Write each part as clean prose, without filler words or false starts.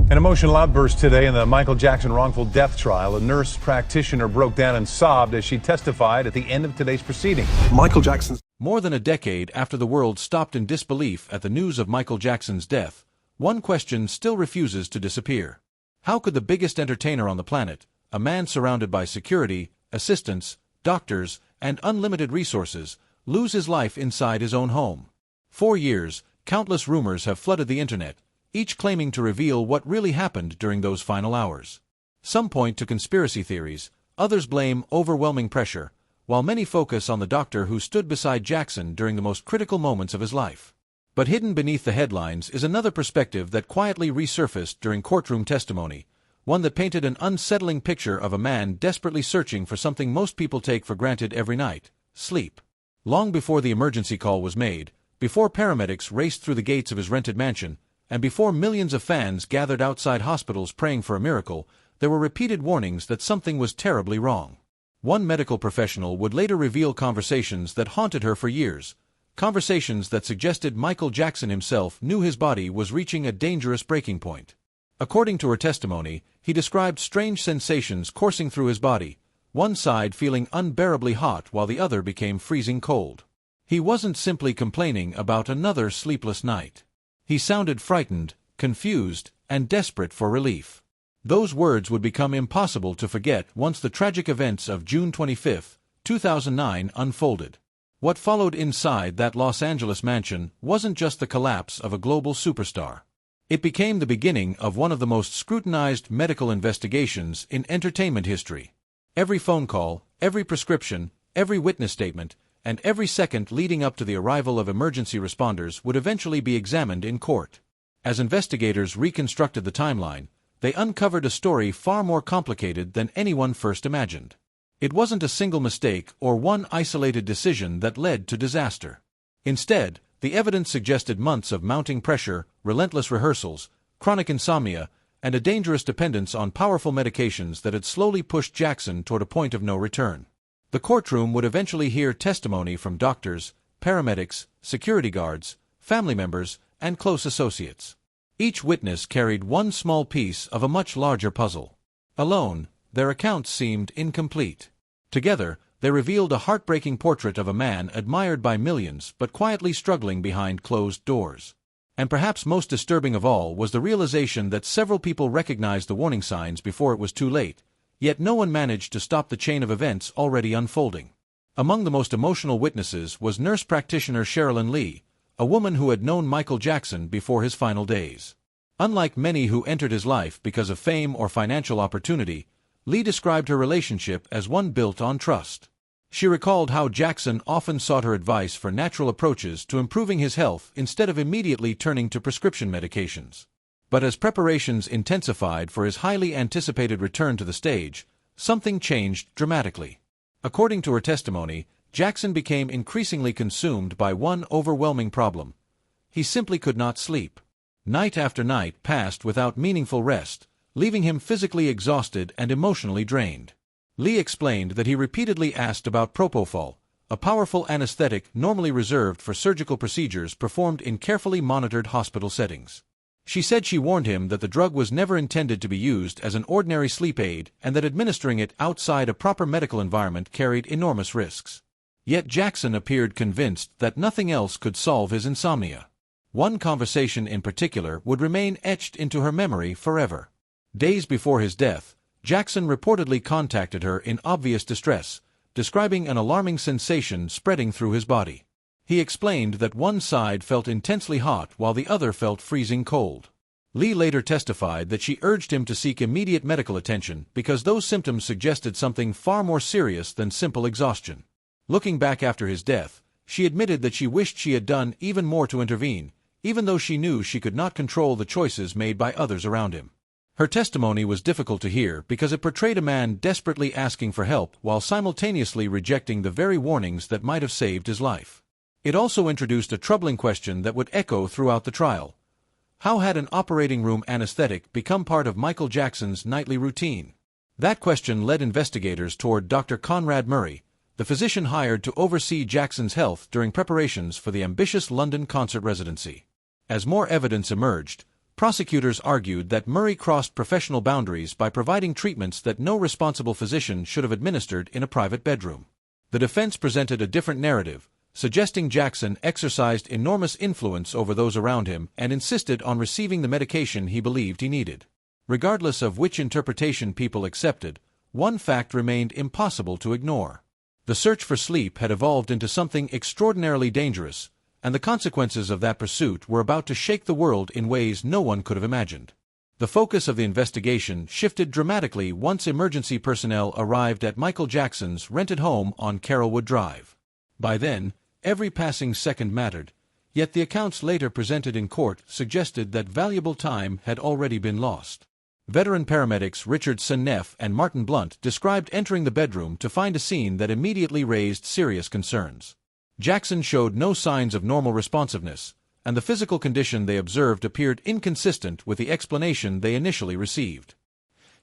An emotional outburst today in the Michael Jackson wrongful death trial. A nurse practitioner broke down and sobbed as she testified at the end of today's proceedings. Michael Jackson's. More than a decade after the world stopped in disbelief at the news of Michael Jackson's death, one question still refuses to disappear. How could the biggest entertainer on the planet, a man surrounded by security, assistants, doctors, and unlimited resources, lose his life inside his own home? For years, countless rumors have flooded the internet, each claiming to reveal what really happened during those final hours. Some point to conspiracy theories, others blame overwhelming pressure, while many focus on the doctor who stood beside Jackson during the most critical moments of his life. But hidden beneath the headlines is another perspective that quietly resurfaced during courtroom testimony, one that painted an unsettling picture of a man desperately searching for something most people take for granted every night: sleep. Long before the emergency call was made, before paramedics raced through the gates of his rented mansion, and before millions of fans gathered outside hospitals praying for a miracle, there were repeated warnings that something was terribly wrong. One medical professional would later reveal conversations that haunted her for years, conversations that suggested Michael Jackson himself knew his body was reaching a dangerous breaking point. According to her testimony, he described strange sensations coursing through his body, one side feeling unbearably hot while the other became freezing cold. He wasn't simply complaining about another sleepless night. He sounded frightened, confused, and desperate for relief. Those words would become impossible to forget once the tragic events of June 25, 2009 unfolded. What followed inside that Los Angeles mansion wasn't just the collapse of a global superstar. It became the beginning of one of the most scrutinized medical investigations in entertainment history. Every phone call, every prescription, every witness statement, and every second leading up to the arrival of emergency responders would eventually be examined in court. As investigators reconstructed the timeline, they uncovered a story far more complicated than anyone first imagined. It wasn't a single mistake or one isolated decision that led to disaster. Instead, the evidence suggested months of mounting pressure, relentless rehearsals, chronic insomnia, and a dangerous dependence on powerful medications that had slowly pushed Jackson toward a point of no return. The courtroom would eventually hear testimony from doctors, paramedics, security guards, family members, and close associates. Each witness carried one small piece of a much larger puzzle. Alone, their accounts seemed incomplete. Together, they revealed a heartbreaking portrait of a man admired by millions but quietly struggling behind closed doors. And perhaps most disturbing of all was the realization that several people recognized the warning signs before it was too late, yet no one managed to stop the chain of events already unfolding. Among the most emotional witnesses was nurse practitioner Cherilyn Lee, a woman who had known Michael Jackson before his final days. Unlike many who entered his life because of fame or financial opportunity, Lee described her relationship as one built on trust. She recalled how Jackson often sought her advice for natural approaches to improving his health instead of immediately turning to prescription medications. But as preparations intensified for his highly anticipated return to the stage, something changed dramatically. According to her testimony, Jackson became increasingly consumed by one overwhelming problem. He simply could not sleep. Night after night passed without meaningful rest, leaving him physically exhausted and emotionally drained. Lee explained that he repeatedly asked about Propofol, a powerful anesthetic normally reserved for surgical procedures performed in carefully monitored hospital settings. She said she warned him that the drug was never intended to be used as an ordinary sleep aid and that administering it outside a proper medical environment carried enormous risks. Yet Jackson appeared convinced that nothing else could solve his insomnia. One conversation in particular would remain etched into her memory forever. Days before his death, Jackson reportedly contacted her in obvious distress, describing an alarming sensation spreading through his body. He explained that one side felt intensely hot while the other felt freezing cold. Lee later testified that she urged him to seek immediate medical attention because those symptoms suggested something far more serious than simple exhaustion. Looking back after his death, she admitted that she wished she had done even more to intervene, even though she knew she could not control the choices made by others around him. Her testimony was difficult to hear because it portrayed a man desperately asking for help while simultaneously rejecting the very warnings that might have saved his life. It also introduced a troubling question that would echo throughout the trial. How had an operating room anesthetic become part of Michael Jackson's nightly routine? That question led investigators toward Dr. Conrad Murray, the physician hired to oversee Jackson's health during preparations for the ambitious London concert residency. As more evidence emerged, Prosecutors argued that Murray crossed professional boundaries by providing treatments that no responsible physician should have administered in a private bedroom. The defense presented a different narrative, suggesting Jackson exercised enormous influence over those around him and insisted on receiving the medication he believed he needed. Regardless of which interpretation people accepted, one fact remained impossible to ignore. The search for sleep had evolved into something extraordinarily dangerous, and the consequences of that pursuit were about to shake the world in ways no one could have imagined. The focus of the investigation shifted dramatically once emergency personnel arrived at Michael Jackson's rented home on Carolwood Drive. By then, every passing second mattered, yet the accounts later presented in court suggested that valuable time had already been lost. Veteran paramedics Richard Seneff and Martin Blunt described entering the bedroom to find a scene that immediately raised serious concerns. Jackson showed no signs of normal responsiveness, and the physical condition they observed appeared inconsistent with the explanation they initially received.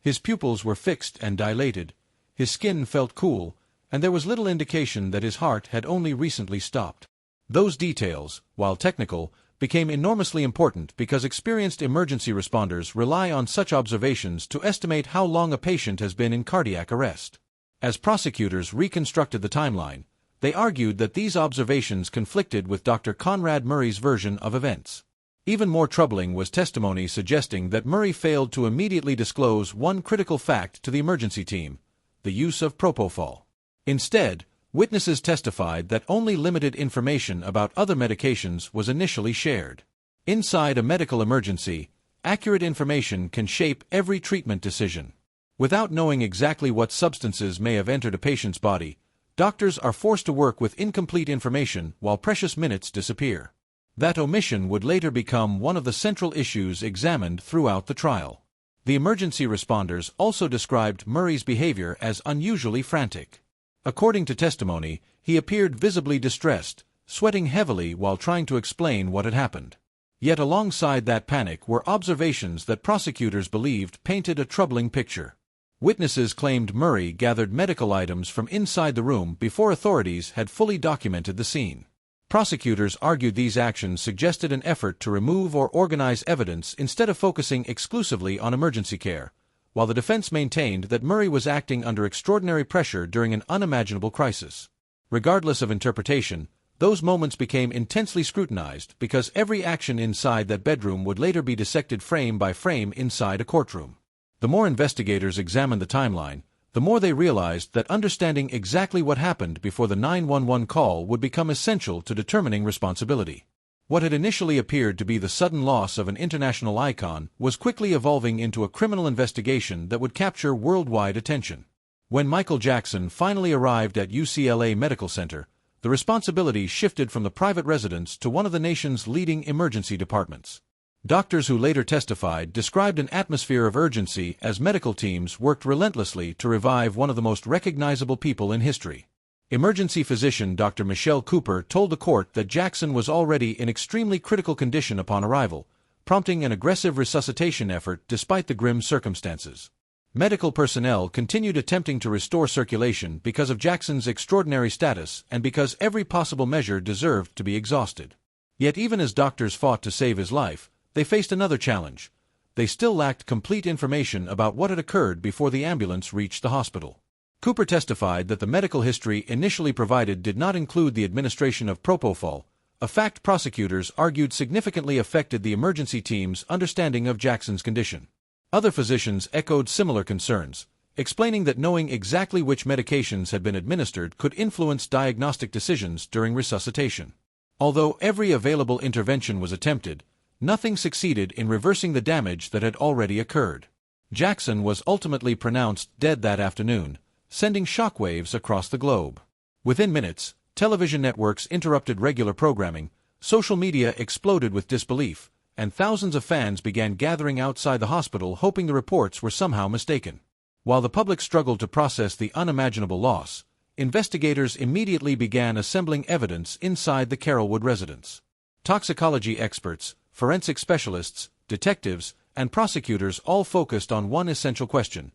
His pupils were fixed and dilated, his skin felt cool, and there was little indication that his heart had only recently stopped. Those details, while technical, became enormously important because experienced emergency responders rely on such observations to estimate how long a patient has been in cardiac arrest. As prosecutors reconstructed the timeline, they argued that these observations conflicted with Dr. Conrad Murray's version of events. Even more troubling was testimony suggesting that Murray failed to immediately disclose one critical fact to the emergency team: the use of Propofol. Instead, witnesses testified that only limited information about other medications was initially shared. Inside a medical emergency, accurate information can shape every treatment decision. Without knowing exactly what substances may have entered a patient's body, doctors are forced to work with incomplete information while precious minutes disappear. That omission would later become one of the central issues examined throughout the trial. The emergency responders also described Murray's behavior as unusually frantic. According to testimony, he appeared visibly distressed, sweating heavily while trying to explain what had happened. Yet alongside that panic were observations that prosecutors believed painted a troubling picture. Witnesses claimed Murray gathered medical items from inside the room before authorities had fully documented the scene. Prosecutors argued these actions suggested an effort to remove or organize evidence instead of focusing exclusively on emergency care, while the defense maintained that Murray was acting under extraordinary pressure during an unimaginable crisis. Regardless of interpretation, those moments became intensely scrutinized because every action inside that bedroom would later be dissected frame by frame inside a courtroom. The more investigators examined the timeline, the more they realized that understanding exactly what happened before the 911 call would become essential to determining responsibility. What had initially appeared to be the sudden loss of an international icon was quickly evolving into a criminal investigation that would capture worldwide attention. When Michael Jackson finally arrived at UCLA Medical Center, the responsibility shifted from the private residence to one of the nation's leading emergency departments. Doctors who later testified described an atmosphere of urgency as medical teams worked relentlessly to revive one of the most recognizable people in history. Emergency physician Dr. Michelle Cooper told the court that Jackson was already in extremely critical condition upon arrival, prompting an aggressive resuscitation effort despite the grim circumstances. Medical personnel continued attempting to restore circulation because of Jackson's extraordinary status and because every possible measure deserved to be exhausted. Yet even as doctors fought to save his life, they faced another challenge. They still lacked complete information about what had occurred before the ambulance reached the hospital. Cooper testified that the medical history initially provided did not include the administration of Propofol, a fact prosecutors argued significantly affected the emergency team's understanding of Jackson's condition. Other physicians echoed similar concerns, explaining that knowing exactly which medications had been administered could influence diagnostic decisions during resuscitation. Although every available intervention was attempted, nothing succeeded in reversing the damage that had already occurred. Jackson was ultimately pronounced dead that afternoon, sending shockwaves across the globe. Within minutes, television networks interrupted regular programming, social media exploded with disbelief, and thousands of fans began gathering outside the hospital hoping the reports were somehow mistaken. While the public struggled to process the unimaginable loss, investigators immediately began assembling evidence inside the Carolwood residence. Toxicology experts, forensic specialists, detectives, and prosecutors all focused on one essential question: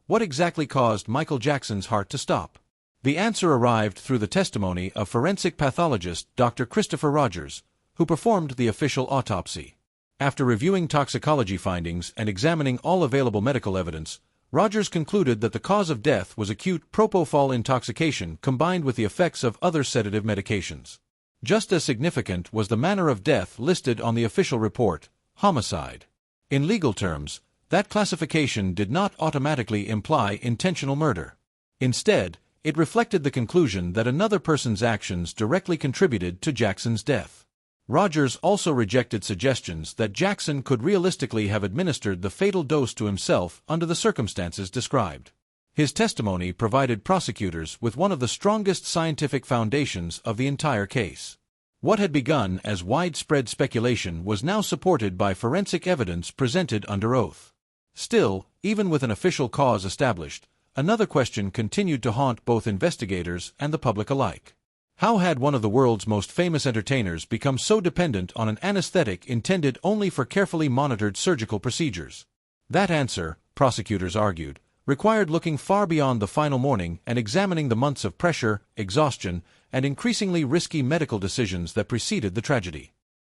what exactly caused Michael Jackson's heart to stop? The answer arrived through the testimony of forensic pathologist Dr. Christopher Rogers, who performed the official autopsy. After reviewing toxicology findings and examining all available medical evidence, Rogers concluded that the cause of death was acute propofol intoxication combined with the effects of other sedative medications. Just as significant was the manner of death listed on the official report, homicide. In legal terms, that classification did not automatically imply intentional murder. Instead, it reflected the conclusion that another person's actions directly contributed to Jackson's death. Rogers also rejected suggestions that Jackson could realistically have administered the fatal dose to himself under the circumstances described. His testimony provided prosecutors with one of the strongest scientific foundations of the entire case. What had begun as widespread speculation was now supported by forensic evidence presented under oath. Still, even with an official cause established, another question continued to haunt both investigators and the public alike. How had one of the world's most famous entertainers become so dependent on an anesthetic intended only for carefully monitored surgical procedures? That answer, prosecutors argued, required looking far beyond the final morning and examining the months of pressure, exhaustion, and increasingly risky medical decisions that preceded the tragedy.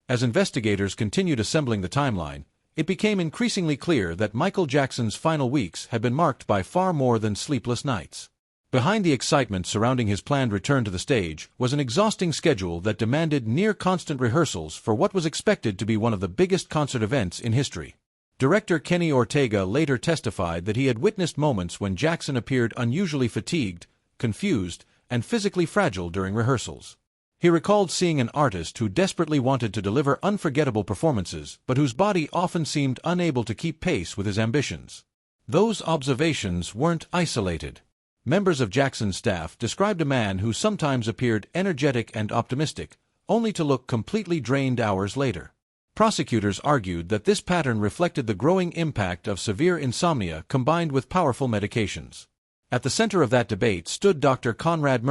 As investigators continued assembling the timeline, it became increasingly clear that Michael Jackson's final weeks had been marked by far more than sleepless nights. Behind the excitement surrounding his planned return to the stage was an exhausting schedule that demanded near-constant rehearsals for what was expected to be one of the biggest concert events in history. Director Kenny Ortega later testified that he had witnessed moments when Jackson appeared unusually fatigued, confused, and physically fragile during rehearsals. He recalled seeing an artist who desperately wanted to deliver unforgettable performances but whose body often seemed unable to keep pace with his ambitions. Those observations weren't isolated. Members of Jackson's staff described a man who sometimes appeared energetic and optimistic, only to look completely drained hours later. Prosecutors argued that this pattern reflected the growing impact of severe insomnia combined with powerful medications. At the center of that debate stood Dr. Conrad,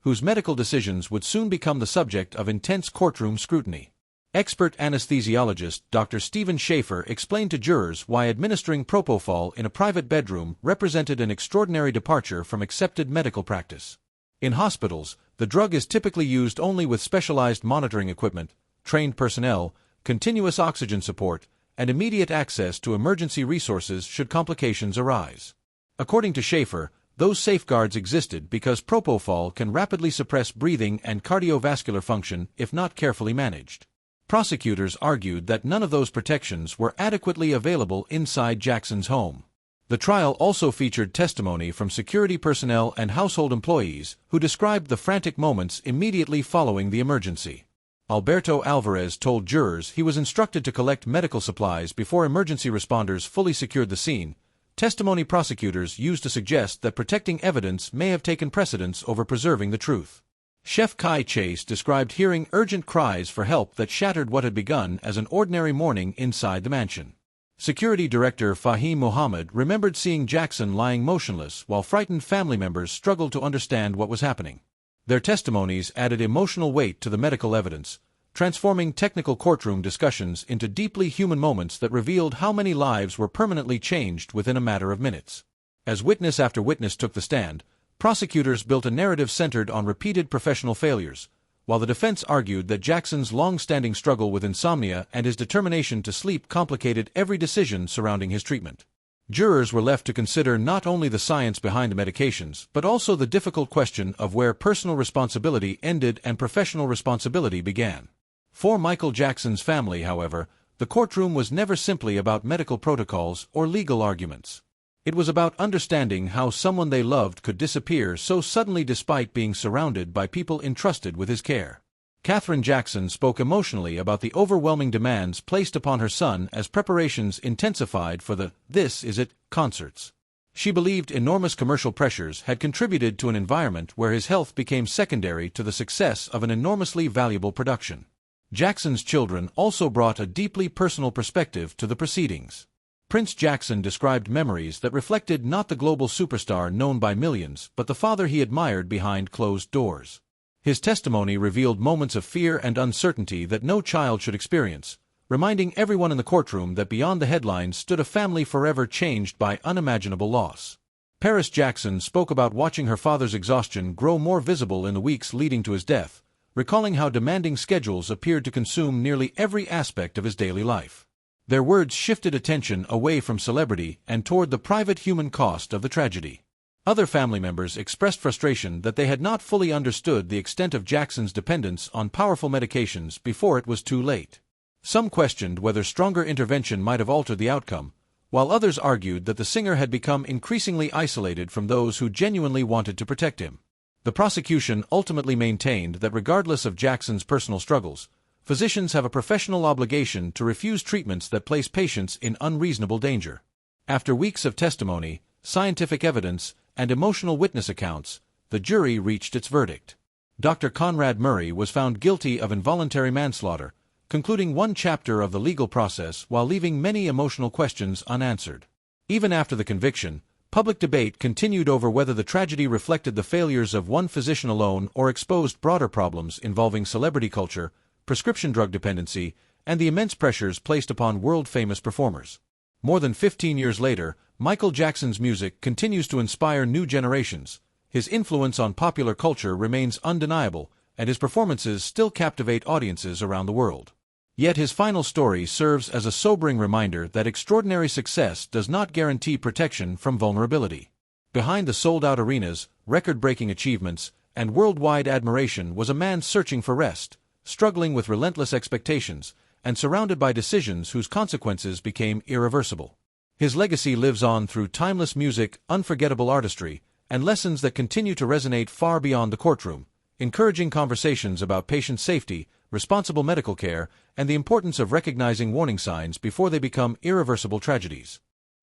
whose medical decisions would soon become the subject of intense courtroom scrutiny. Expert anesthesiologist Dr. Stephen Shafer explained to jurors why administering Propofol in a private bedroom represented an extraordinary departure from accepted medical practice. In hospitals, the drug is typically used only with specialized monitoring equipment, trained personnel, continuous oxygen support, and immediate access to emergency resources should complications arise. According to Shafer, those safeguards existed because Propofol can rapidly suppress breathing and cardiovascular function if not carefully managed. Prosecutors argued that none of those protections were adequately available inside Jackson's home. The trial also featured testimony from security personnel and household employees who described the frantic moments immediately following the emergency. Alberto Alvarez told jurors he was instructed to collect medical supplies before emergency responders fully secured the scene, testimony prosecutors used to suggest that protecting evidence may have taken precedence over preserving the truth. Chef Kai Chase described hearing urgent cries for help that shattered what had begun as an ordinary morning inside the mansion. Security Director Fahim Mohammed remembered seeing Jackson lying motionless while frightened family members struggled to understand what was happening. Their testimonies added emotional weight to the medical evidence, transforming technical courtroom discussions into deeply human moments that revealed how many lives were permanently changed within a matter of minutes. As witness after witness took the stand, prosecutors built a narrative centered on repeated professional failures, while the defense argued that Jackson's long-standing struggle with insomnia and his determination to sleep complicated every decision surrounding his treatment. Jurors were left to consider not only the science behind the medications, but also the difficult question of where personal responsibility ended and professional responsibility began. For Michael Jackson's family, however, the courtroom was never simply about medical protocols or legal arguments. It was about understanding how someone they loved could disappear so suddenly despite being surrounded by people entrusted with his care. Katherine Jackson spoke emotionally about the overwhelming demands placed upon her son as preparations intensified for the "This Is It" concerts. She believed enormous commercial pressures had contributed to an environment where his health became secondary to the success of an enormously valuable production. Jackson's children also brought a deeply personal perspective to the proceedings. Prince Jackson described memories that reflected not the global superstar known by millions, but the father he admired behind closed doors. His testimony revealed moments of fear and uncertainty that no child should experience, reminding everyone in the courtroom that beyond the headlines stood a family forever changed by unimaginable loss. Paris Jackson spoke about watching her father's exhaustion grow more visible in the weeks leading to his death, recalling how demanding schedules appeared to consume nearly every aspect of his daily life. Their words shifted attention away from celebrity and toward the private human cost of the tragedy. Other family members expressed frustration that they had not fully understood the extent of Jackson's dependence on powerful medications before it was too late. Some questioned whether stronger intervention might have altered the outcome, while others argued that the singer had become increasingly isolated from those who genuinely wanted to protect him. The prosecution ultimately maintained that regardless of Jackson's personal struggles, physicians have a professional obligation to refuse treatments that place patients in unreasonable danger. After weeks of testimony, scientific evidence, and emotional witness accounts, the jury reached its verdict. Dr. Conrad Murray was found guilty of involuntary manslaughter, concluding one chapter of the legal process while leaving many emotional questions unanswered. Even after the conviction, public debate continued over whether the tragedy reflected the failures of one physician alone or exposed broader problems involving celebrity culture, prescription drug dependency, and the immense pressures placed upon world-famous performers. More than 15 years later, Michael Jackson's music continues to inspire new generations. His influence on popular culture remains undeniable, and his performances still captivate audiences around the world. Yet his final story serves as a sobering reminder that extraordinary success does not guarantee protection from vulnerability. Behind the sold-out arenas, record-breaking achievements, and worldwide admiration was a man searching for rest, struggling with relentless expectations, and surrounded by decisions whose consequences became irreversible. His legacy lives on through timeless music, unforgettable artistry, and lessons that continue to resonate far beyond the courtroom, encouraging conversations about patient safety, responsible medical care, and the importance of recognizing warning signs before they become irreversible tragedies.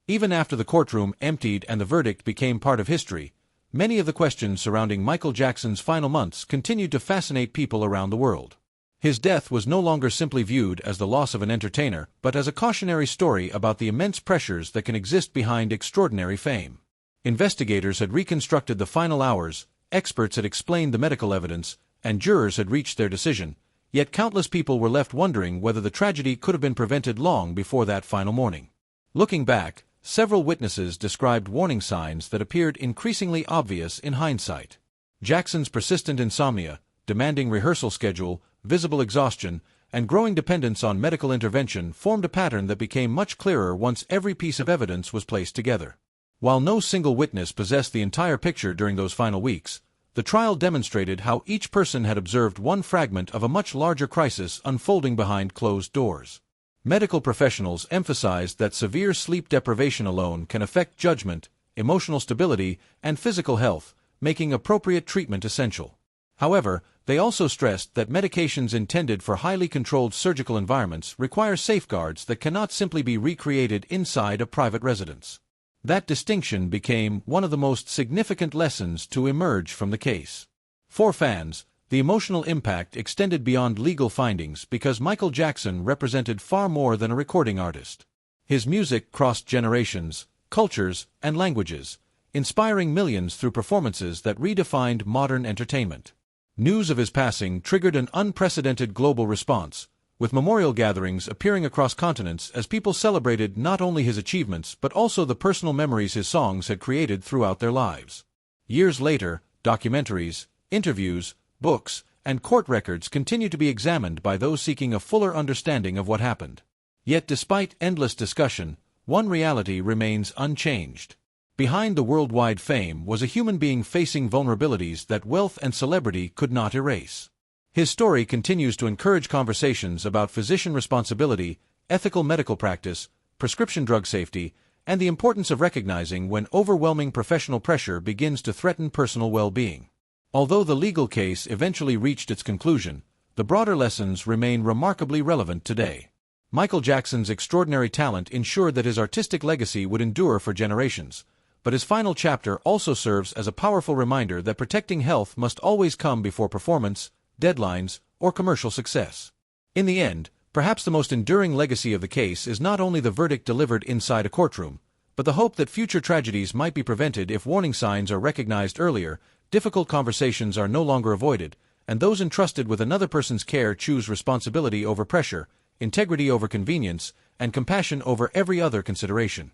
Even after the courtroom emptied and the verdict became part of history, many of the questions surrounding Michael Jackson's final months continued to fascinate people around the world. His death was no longer simply viewed as the loss of an entertainer, but as a cautionary story about the immense pressures that can exist behind extraordinary fame. Investigators had reconstructed the final hours, experts had explained the medical evidence, and jurors had reached their decision, yet countless people were left wondering whether the tragedy could have been prevented long before that final morning. Looking back, several witnesses described warning signs that appeared increasingly obvious in hindsight. Jackson's persistent insomnia, demanding rehearsal schedule, visible exhaustion, and growing dependence on medical intervention formed a pattern that became much clearer once every piece of evidence was placed together. While no single witness possessed the entire picture during those final weeks, the trial demonstrated how each person had observed one fragment of a much larger crisis unfolding behind closed doors. Medical professionals emphasized that severe sleep deprivation alone can affect judgment, emotional stability, and physical health, making appropriate treatment essential. However, they also stressed that medications intended for highly controlled surgical environments require safeguards that cannot simply be recreated inside a private residence. That distinction became one of the most significant lessons to emerge from the case. For fans, the emotional impact extended beyond legal findings because Michael Jackson represented far more than a recording artist. His music crossed generations, cultures, and languages, inspiring millions through performances that redefined modern entertainment. News of his passing triggered an unprecedented global response, with memorial gatherings appearing across continents as people celebrated not only his achievements but also the personal memories his songs had created throughout their lives. Years later, documentaries, interviews, books, and court records continue to be examined by those seeking a fuller understanding of what happened. Yet despite endless discussion, one reality remains unchanged. Behind the worldwide fame was a human being facing vulnerabilities that wealth and celebrity could not erase. His story continues to encourage conversations about physician responsibility, ethical medical practice, prescription drug safety, and the importance of recognizing when overwhelming professional pressure begins to threaten personal well-being. Although the legal case eventually reached its conclusion, the broader lessons remain remarkably relevant today. Michael Jackson's extraordinary talent ensured that his artistic legacy would endure for generations, but his final chapter also serves as a powerful reminder that protecting health must always come before performance, deadlines, or commercial success. In the end, perhaps the most enduring legacy of the case is not only the verdict delivered inside a courtroom, but the hope that future tragedies might be prevented if warning signs are recognized earlier, difficult conversations are no longer avoided, and those entrusted with another person's care choose responsibility over pressure, integrity over convenience, and compassion over every other consideration.